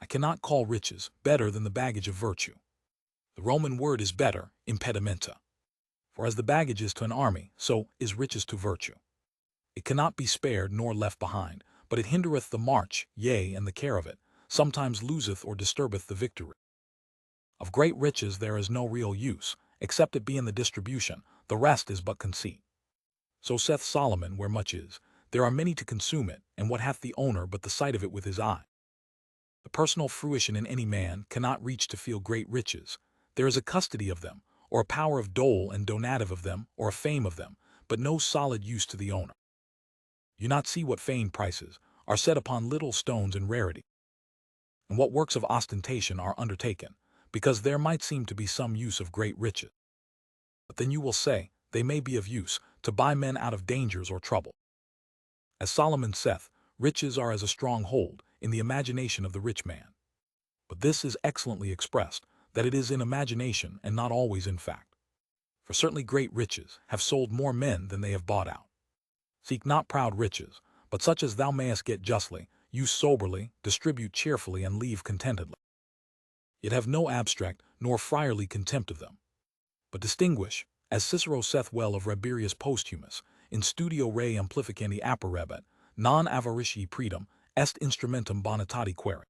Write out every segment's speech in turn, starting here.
cannot call riches better than the baggage of virtue. The Roman word is better, impedimenta. For as the baggage is to an army, so is riches to virtue. It cannot be spared nor left behind, but it hindereth the march, yea, and the care of it, sometimes loseth or disturbeth the victory. Of great riches there is no real use, except it be in the distribution, the rest is but conceit. So saith Solomon, where much is, there are many to consume it, and what hath the owner but the sight of it with his eye? The personal fruition in any man cannot reach to feel great riches. There is a custody of them, or a power of dole and donative of them, or a fame of them, but no solid use to the owner. You not see what feigned prices are set upon little stones in rarity, and what works of ostentation are undertaken, because there might seem to be some use of great riches. But then you will say, they may be of use, to buy men out of dangers or trouble. As Solomon saith, riches are as a strong hold in the imagination of the rich man. But this is excellently expressed, that it is in imagination and not always in fact. For certainly great riches have sold more men than they have bought out. Seek not proud riches, but such as thou mayest get justly, use soberly, distribute cheerfully, and leave contentedly. Yet have no abstract nor friarly contempt of them. But distinguish, as Cicero saith well of Rabirius Posthumus, in studio re amplificendi apparebit, non avaritii predum, est instrumentum bonitati quaere.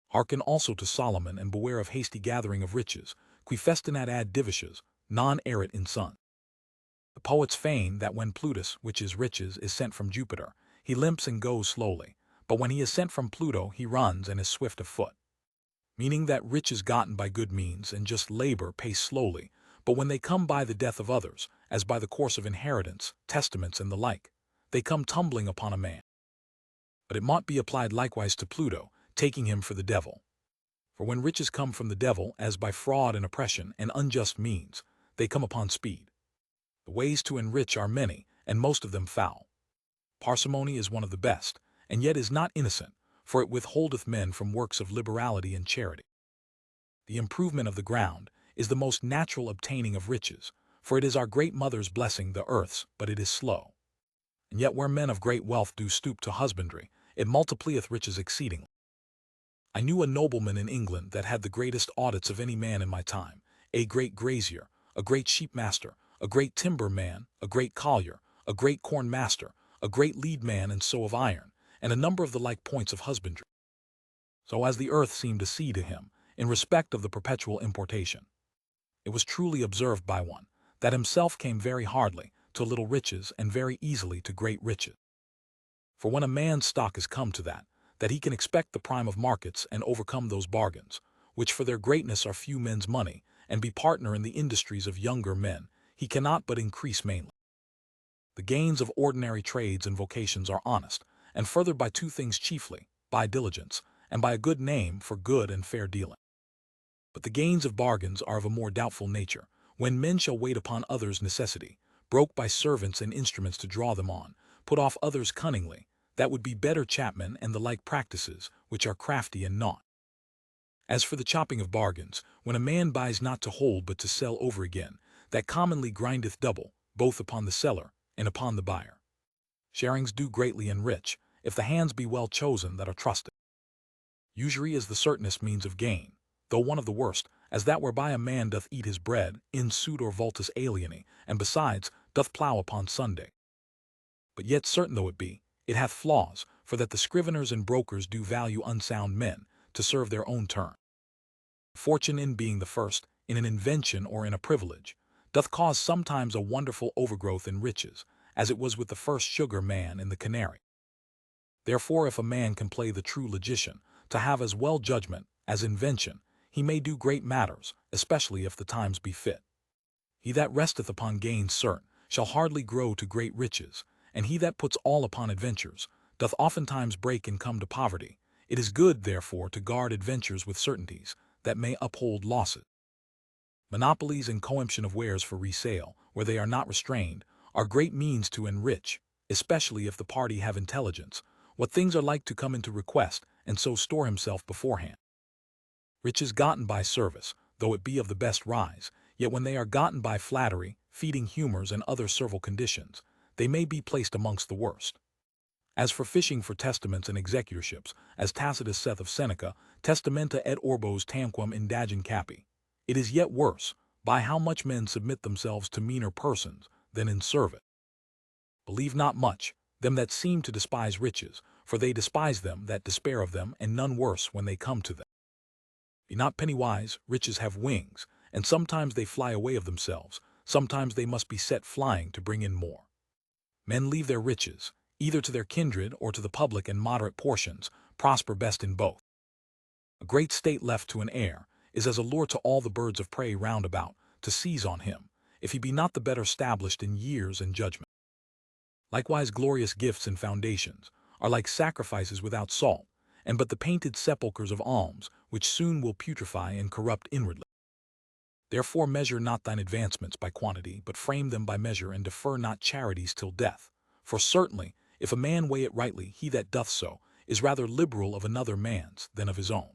Hearken also to Solomon, and beware of hasty gathering of riches, qui festinat ad divisas, non erit in sun. The poets feign that when Plutus, which is riches, is sent from Jupiter, he limps and goes slowly, but when he is sent from Pluto he runs and is swift of foot. Meaning that riches gotten by good means and just labor pace slowly, but when they come by the death of others, as by the course of inheritance, testaments, and the like, they come tumbling upon a man. But it mought be applied likewise to Pluto, taking him for the devil. For when riches come from the devil, as by fraud and oppression and unjust means, they come upon speed. The ways to enrich are many, and most of them foul. Parsimony is one of the best, and yet is not innocent, for it withholdeth men from works of liberality and charity. The improvement of the ground is the most natural obtaining of riches, for it is our great mother's blessing, the earth's, but it is slow. And yet where men of great wealth do stoop to husbandry, it multiplieth riches exceedingly. I knew a nobleman in England that had the greatest audits of any man in my time, a great grazier, a great sheep master, a great timber man, a great collier, a great corn master, a great lead man, and so of iron, and a number of the like points of husbandry. So as the earth seemed a sea to him, in respect of the perpetual importation. It was truly observed by one, that himself came very hardly to little riches and very easily to great riches. For when a man's stock is come to that he can expect the prime of markets and overcome those bargains, which for their greatness are few men's money, and be partner in the industries of younger men, he cannot but increase mainly. The gains of ordinary trades and vocations are honest, and furthered by two things chiefly, by diligence, and by a good name for good and fair dealing. But the gains of bargains are of a more doubtful nature, when men shall wait upon others' necessity, broke by servants and instruments to draw them on, put off others cunningly, that would be better chapmen and the like practices, which are crafty and naught. As for the chopping of bargains, when a man buys not to hold but to sell over again, that commonly grindeth double, both upon the seller and upon the buyer. Sharings do greatly enrich, if the hands be well chosen that are trusted. Usury is the certainest means of gain, though one of the worst, as that whereby a man doth eat his bread, in sudor vultus alieni, and besides, doth plough upon Sunday. But yet certain though it be, it hath flaws, for that the scriveners and brokers do value unsound men, to serve their own turn. Fortune in being the first, in an invention or in a privilege, doth cause sometimes a wonderful overgrowth in riches, as it was with the first sugar man in the Canary. Therefore if a man can play the true logician, to have as well judgment as invention, he may do great matters, especially if the times be fit. He that resteth upon gains certain, shall hardly grow to great riches, and he that puts all upon adventures, doth oftentimes break and come to poverty. It is good, therefore, to guard adventures with certainties, that may uphold losses. Monopolies and coemption of wares for resale, where they are not restrained, are great means to enrich, especially if the party have intelligence, what things are like to come into request, and so store himself beforehand. Riches gotten by service, though it be of the best rise, yet when they are gotten by flattery, feeding humors, and other servile conditions, they may be placed amongst the worst. As for fishing for testaments and executorships, as Tacitus saith of Seneca, testamenta et orbos tamquam indagem capi. It is yet worse, by how much men submit themselves to meaner persons, than in serve it. Believe not much, them that seem to despise riches, for they despise them that despair of them, and none worse when they come to them. Be not pennywise, riches have wings, and sometimes they fly away of themselves, sometimes they must be set flying to bring in more. Men leave their riches, either to their kindred or to the public in moderate portions, prosper best in both. A great state left to an heir is as a lure to all the birds of prey round about, to seize on him, if he be not the better established in years and judgment. Likewise glorious gifts and foundations are like sacrifices without salt, and but the painted sepulchres of alms, which soon will putrefy and corrupt inwardly. Therefore measure not thine advancements by quantity, but frame them by measure, and defer not charities till death. For certainly, if a man weigh it rightly, he that doth so is rather liberal of another man's than of his own.